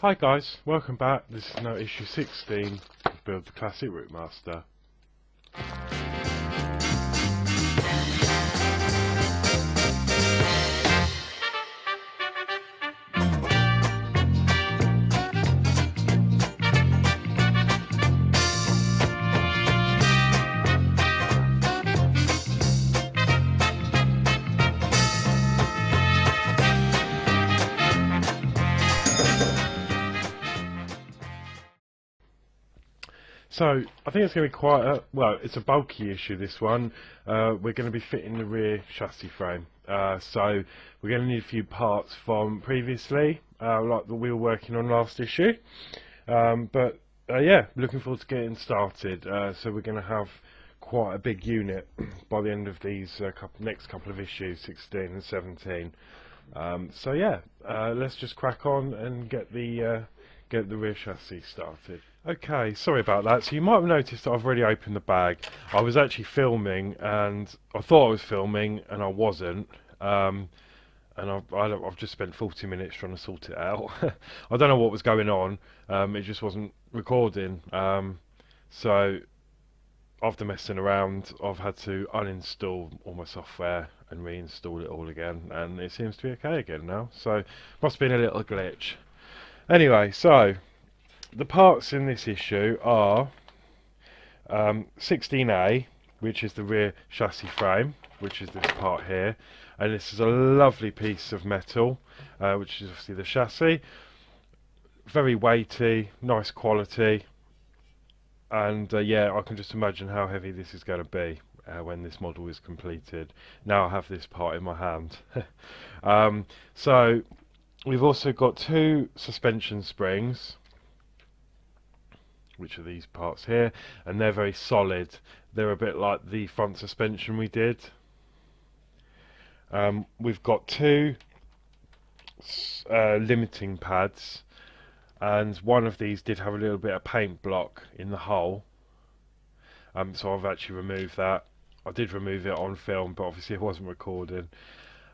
Hi guys, welcome back. This is now issue 16 of Build the Classic Routemaster. So, I think it's going to be quite a, well, it's a bulky issue, this one. We're going to be fitting the rear chassis frame. So, we're going to need a few parts from previously, like that we were working on last issue. Yeah, looking forward to getting started. So we're going to have quite a big unit by the end of these next couple of issues, 16 and 17. So yeah, let's just crack on and get the rear chassis started. Okay, sorry about that. So you might have noticed that I've already opened the bag. I was actually filming, and I thought I was filming, and I wasn't. And I've just spent 40 minutes trying to sort it out. I don't know what was going on. It just wasn't recording. So after messing around, I've had to uninstall all my software and reinstall it all again, and it seems to be okay again now. So must have been a little glitch. Anyway, so the parts in this issue are 16A, which is the rear chassis frame, which is this part here, and this is a lovely piece of metal, which is obviously the chassis. Very weighty, nice quality, and yeah, I can just imagine how heavy this is going to be when this model is completed. Now I have this part in my hand. So we've also got two suspension springs, which are these parts here, and they're very solid. They're a bit like the front suspension we did. We've got two limiting pads, and one of these did have a little bit of paint block in the hole, so I've actually removed that. I did remove it on film, but obviously it wasn't recording.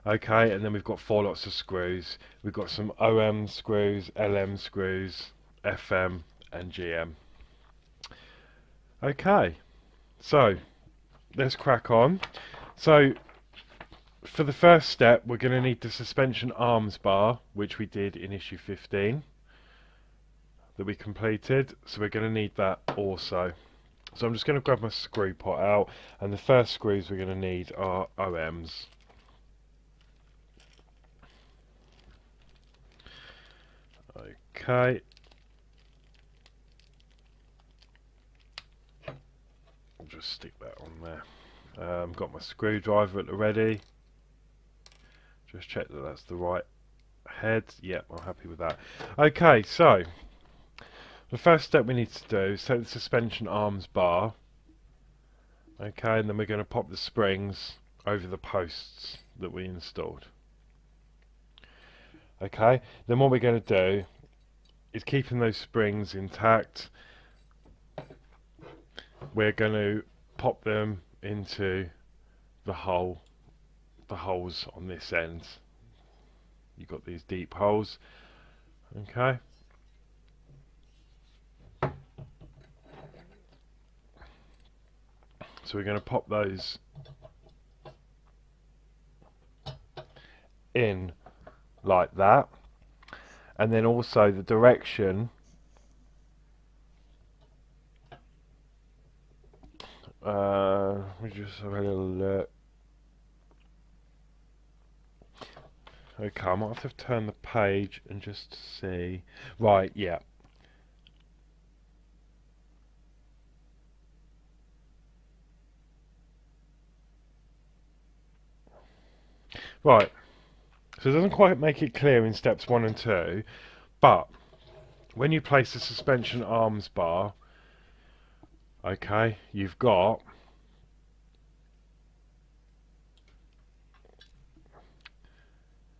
Okay, and then we've got 4 lots of screws. We've got some OM screws, LM screws, FM and GM. Okay, so let's crack on. So for the first step, we're going to need the suspension arms bar, which we did in issue 15 that we completed. So we're going to need that also. So I'm just going to grab my screw pot out, and the first screws we're going to need are OMs. Okay. I'll just stick that on there. Got my screwdriver at the ready. Just check that that's the right head. Yep, I'm happy with that. Okay, so the first step we need to do is take the suspension arms bar. Okay, and then we're going to pop the springs over the posts that we installed. Okay, then what we're going to do is, keeping those springs intact, we're going to pop them into the holes on this end. You've got these deep holes. Okay. So we're going to pop those in like that, and then also the direction let me just have a little look. Okay, I might have to turn the page and just see. Right, yeah. Right. So it doesn't quite make it clear in steps 1 and 2, but when you place the suspension arms bar, okay, you've got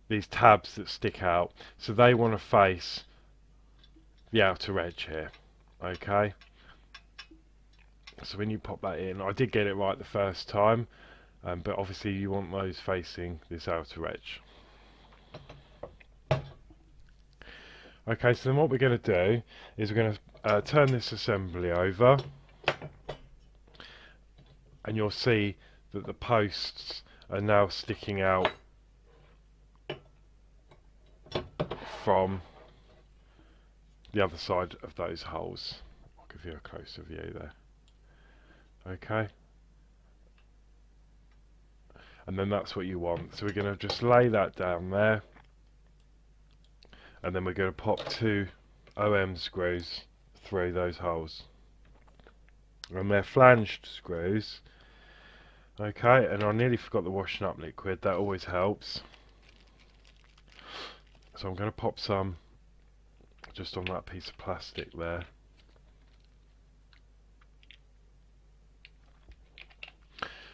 these tabs that stick out, so they want to face the outer edge here. Okay, so when you pop that in, I did get it right the first time, but obviously you want those facing this outer edge. Okay, so then what we're going to do is we're going to turn this assembly over, and you'll see that the posts are now sticking out from the other side of those holes. I'll give you a closer view there. Okay, and then that's what you want. So we're going to just lay that down there, and then we're going to pop 2 OM screws through those holes, and they're flanged screws. Okay, and I nearly forgot the washing up liquid, that always helps. So I'm going to pop some just on that piece of plastic there.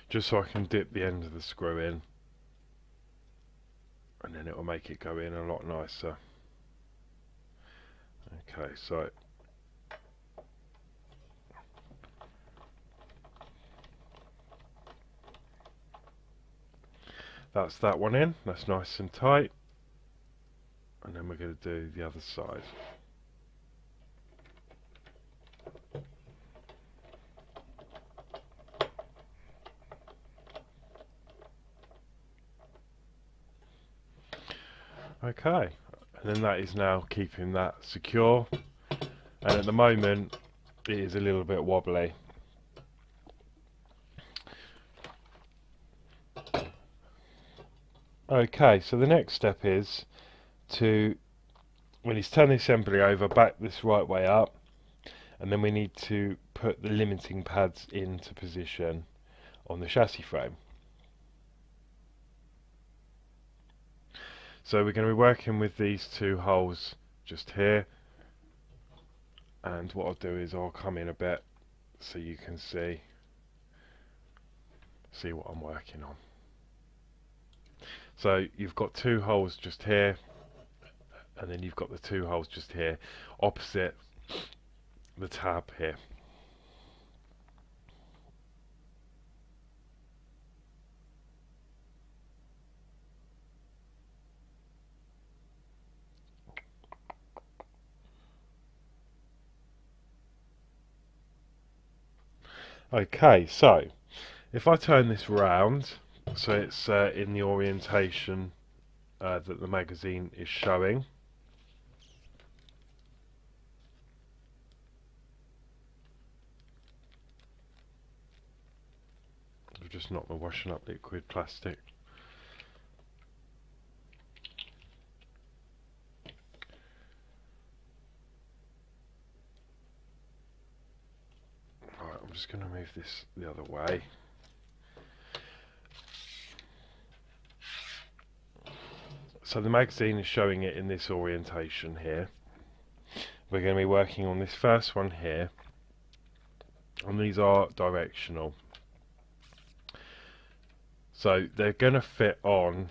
Just so I can dip the end of the screw in, and then it will make it go in a lot nicer. Okay, so that's that one in, that's nice and tight, and then we're going to do the other side. Okay, and then that is now keeping that secure, and at the moment it is a little bit wobbly. Okay, so the next step is to, when he's turned the assembly over, back this right way up, and then we need to put the limiting pads into position on the chassis frame. So we're going to be working with these 2 holes just here, and what I'll do is I'll come in a bit so you can see what I'm working on. So you've got 2 holes just here, and then you've got the 2 holes just here opposite the tab here. Okay, so if I turn this round so it's in the orientation that the magazine is showing, I've just knocked the washing up liquid plastic. Right, I'm just going to move this the other way. So the magazine is showing it in this orientation here. We're going to be working on this first one here, and these are directional. So they're going to fit on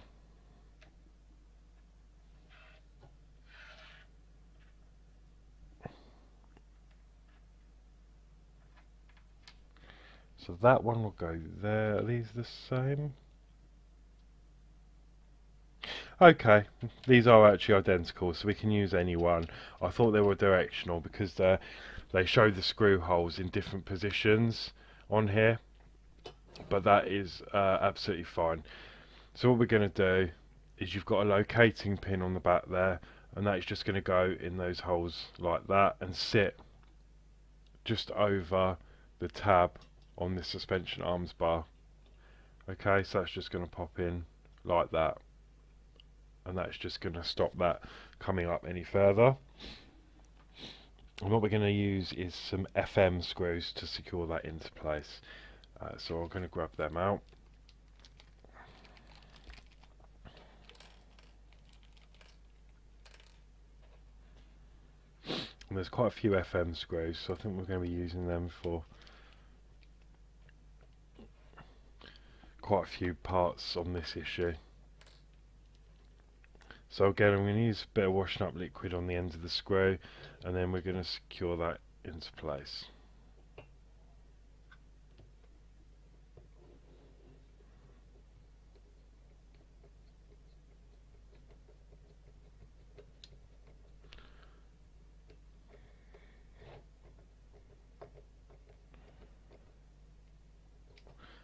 so that one will go there. Are these the same? Okay, these are actually identical, so we can use any one. I thought they were directional because they show the screw holes in different positions on here, but that is absolutely fine. So what we're going to do is, you've got a locating pin on the back there, and that is just going to go in those holes like that and sit just over the tab on the suspension arms bar. Okay, so that's just going to pop in like that, and that's just going to stop that coming up any further. And what we're going to use is some FM screws to secure that into place. So I'm going to grab them out. And there's quite a few FM screws, so I think we're going to be using them for quite a few parts on this issue. So again, I'm going to use a bit of washing up liquid on the end of the screw, and then we're going to secure that into place.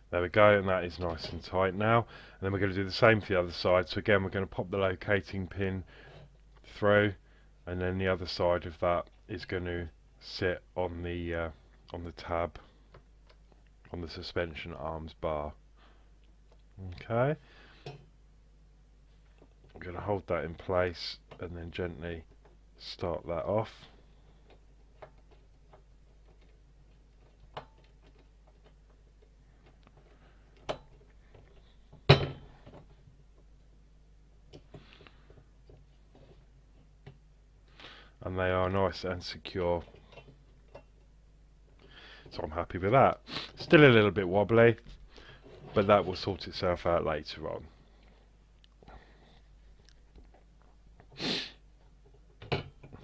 There we go, and that is nice and tight now. And then we're going to do the same for the other side. So again, we're going to pop the locating pin through, and then the other side of that is going to sit on the tab on the suspension arms bar. Okay, I'm going to hold that in place and then gently start that off. And they are nice and secure, so I'm happy with that. Still a little bit wobbly, but that will sort itself out later on.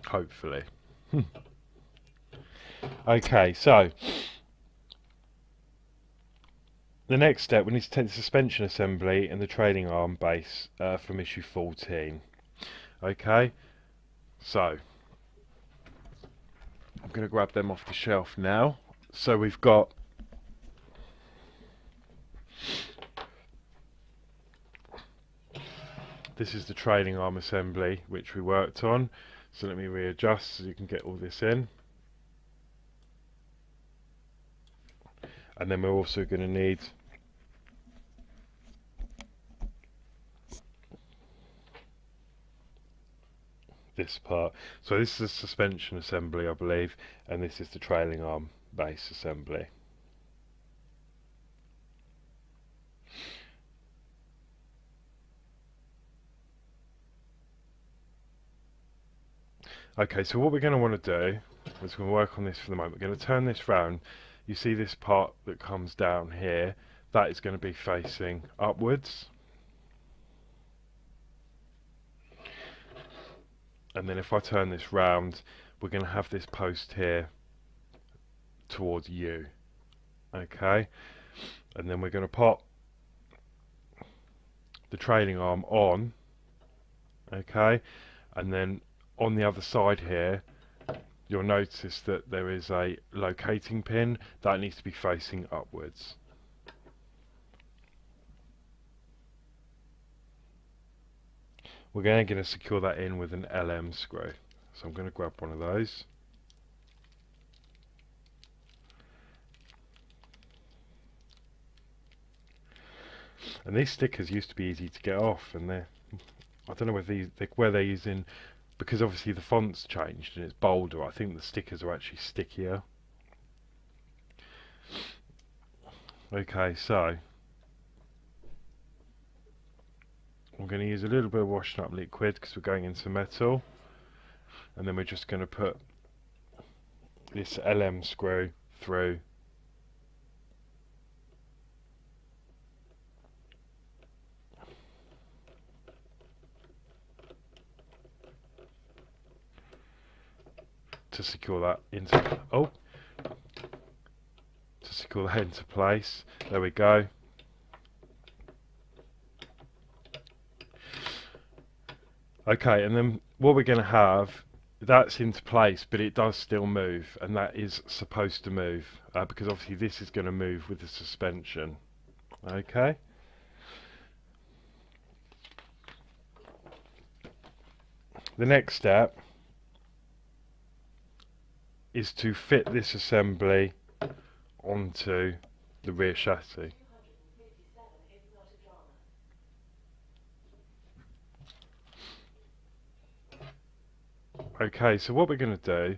Hopefully. Okay, so the next step, we need to take the suspension assembly and the trailing arm base from issue 14. Okay, so I'm going to grab them off the shelf now. So we've got this is the trailing arm assembly which we worked on. So let me readjust so you can get all this in. And then we're also going to need this part. So this is the suspension assembly, I believe, and this is the trailing arm base assembly. Okay, so what we're going to want to do is we're going to work on this for the moment. We're going to turn this round. You see this part that comes down here, that is going to be facing upwards. And then if I turn this round, we're going to have this post here towards you. Okay, and then we're going to pop the trailing arm on. Okay, and then on the other side here, you'll notice that there is a locating pin that needs to be facing upwards. We're going to secure that in with an LM screw. So I'm going to grab one of those. And these stickers used to be easy to get off, and I don't know where they're using, because obviously the font's changed and it's bolder. I think the stickers are actually stickier. Okay, so I'm going to use a little bit of washing up liquid because we're going into metal, and then we're just going to put this LM screw through to secure that into place. There we go. Okay, and then what we're going to have, that's into place, but it does still move, and that is supposed to move because obviously this is going to move with the suspension. Okay. The next step is to fit this assembly onto the rear chassis. Okay, so what we're going to do,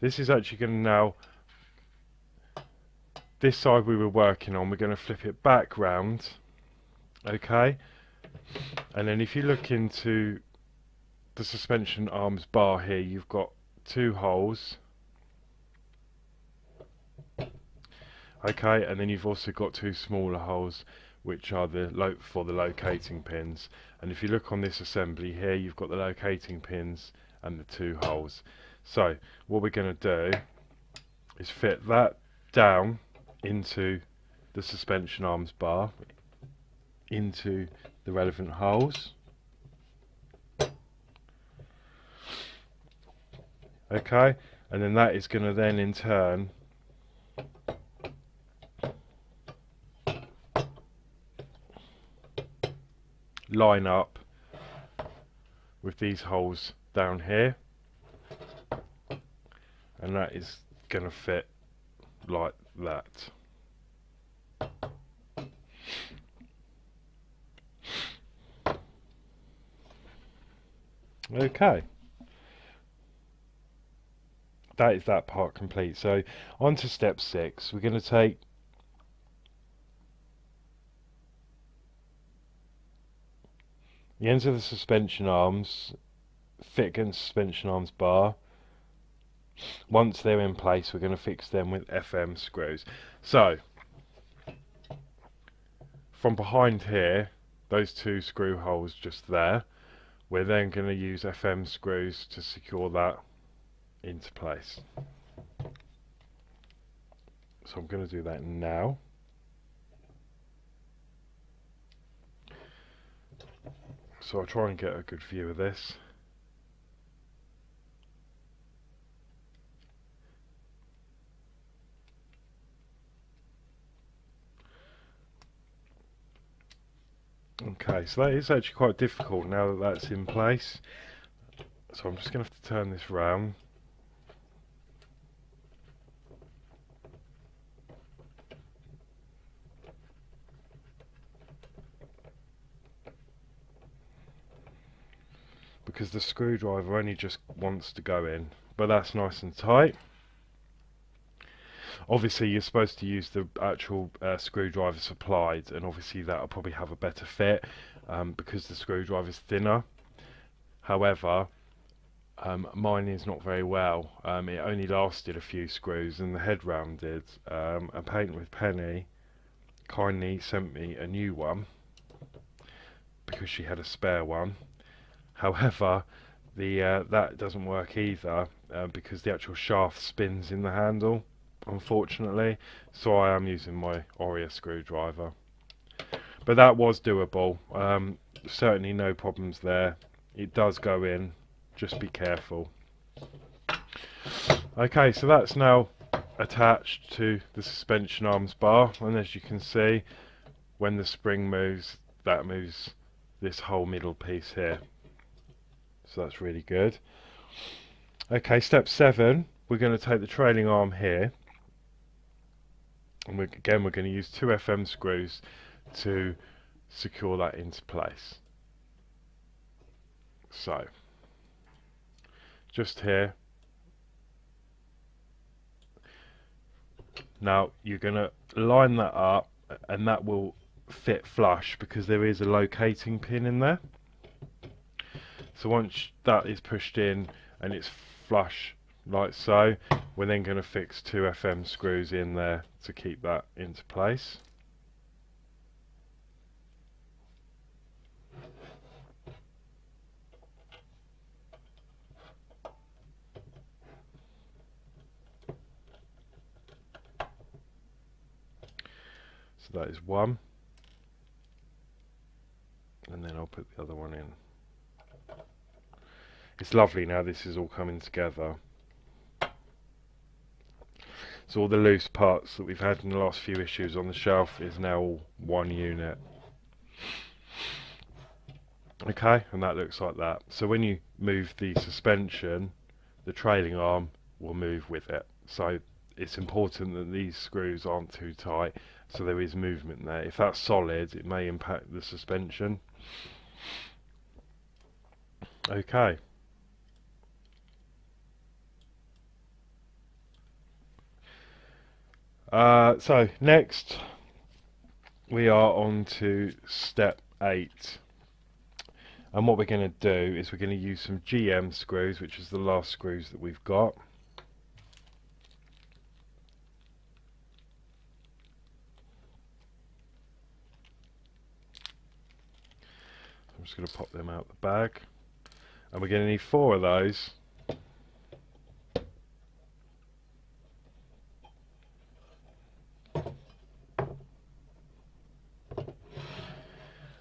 this is actually going to now, this side we were working on, we're going to flip it back round, okay, and then if you look into the suspension arms bar here, you've got two holes. Okay, and then you've also got two smaller holes which are for the locating pins. And if you look on this assembly here, you've got the locating pins and the two holes. So what we're going to do is fit that down into the suspension arms bar, into the relevant holes. Okay, and then that is going to then in turn line up with these holes down here, and that is going to fit like that. Okay, that is that part complete. So on to step 6. We're going to take the ends of the suspension arms, fit against the suspension arms bar. Once they're in place, we're going to fix them with FM screws. So from behind here, those 2 screw holes just there, we're then going to use FM screws to secure that into place. So I'm going to do that now. So I'll try and get a good view of this. Okay, so that is actually quite difficult now that that's in place. So I'm just going to have to turn this round. Because the screwdriver only just wants to go in, but that's nice and tight. Obviously you're supposed to use the actual screwdriver supplied, and obviously that'll probably have a better fit because the screwdriver is thinner. However, mine is not very well. It only lasted a few screws and the head rounded. And Paint with Penny kindly sent me a new one because she had a spare one. However, that doesn't work either because the actual shaft spins in the handle, unfortunately. So I am using my Oria screwdriver. But that was doable. Certainly no problems there. It does go in. Just be careful. Okay, so that's now attached to the suspension arms bar, and as you can see, when the spring moves, that moves this whole middle piece here. So that's really good. Okay, step 7, we're going to take the trailing arm here, and again we're going to use 2 FM screws to secure that into place. So just here. Now you're going to line that up, and that will fit flush because there is a locating pin in there. So once that is pushed in and it's flush like so, we're then going to fix 2 FM screws in there to keep that into place. So that is one, and then I'll put the other one in. It's lovely now, this is all coming together. So all the loose parts that we've had in the last few issues on the shelf is now all one unit. Okay, and that looks like that. So when you move the suspension, the trailing arm will move with it. So it's important that these screws aren't too tight, so there is movement there. If that's solid, it may impact the suspension. Okay. So next we are on to step 8, and what we're going to do is we're going to use some GM screws, which is the last screws that we've got. I'm just going to pop them out the bag, and we're going to need 4 of those.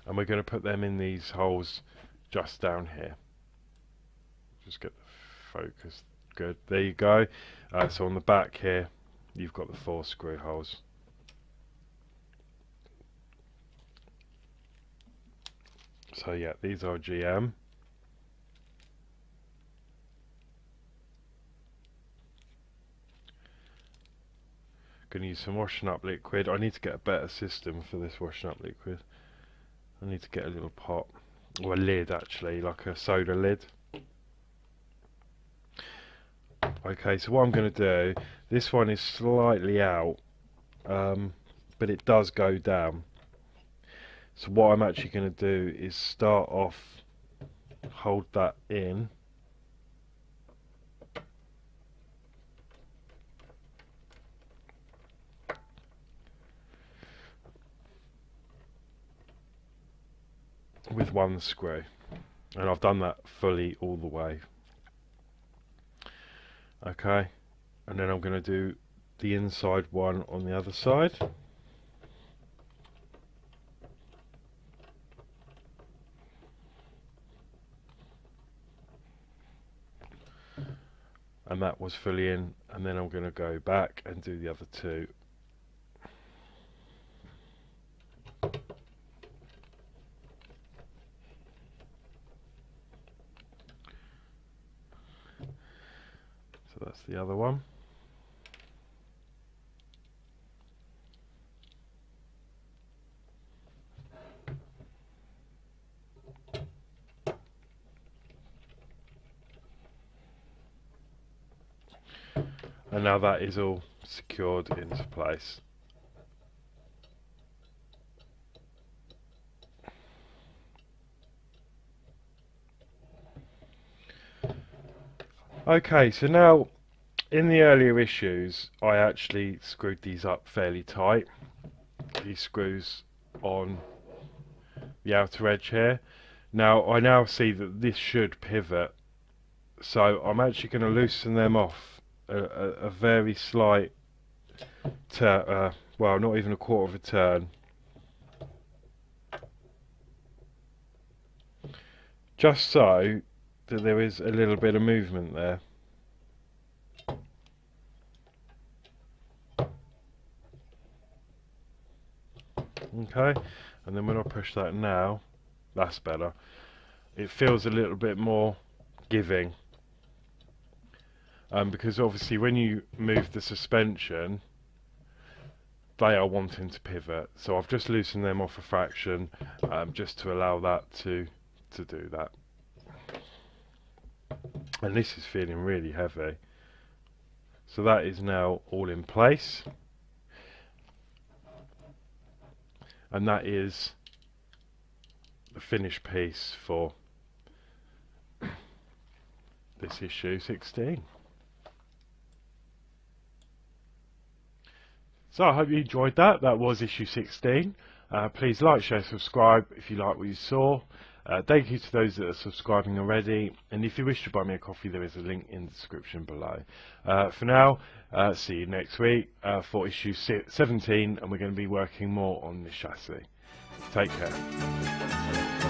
And we're going to put them in these holes just down here. Just get the focus good. There you go. So on the back here, you've got the 4 screw holes. So yeah, these are GM. Gonna use some washing up liquid. I need to get a better system for this washing up liquid. I need to get a little pot, or a lid actually, like a soda lid. Okay, so what I'm going to do, this one is slightly out, but it does go down. So what I'm actually going to do is start off, hold that in. With one screw, and I've done that fully all the way. Okay, and then I'm going to do the inside one on the other side. And that was fully in, and then I'm going to go back and do the other two. So that's the other one. And now that is all secured into place. Okay, so now in the earlier issues I actually screwed these up fairly tight. These screws on the outer edge here. Now I now see that this should pivot, so I'm actually going to loosen them off a very slight turn, well, not even a quarter of a turn, just so that there is a little bit of movement there. Okay, and then when I push that now, that's better. It feels a little bit more giving, because obviously when you move the suspension, they are wanting to pivot. So I've just loosened them off a fraction, just to allow that to do that. And this is feeling really heavy. So that is now all in place. And that is the finished piece for this issue 16. So I hope you enjoyed that. That was issue 16. Please like, share, subscribe if you like what you saw. Thank you to those that are subscribing already, and if you wish to buy me a coffee, there is a link in the description below. For now, see you next week for issue 17, and we're going to be working more on this chassis. Take care.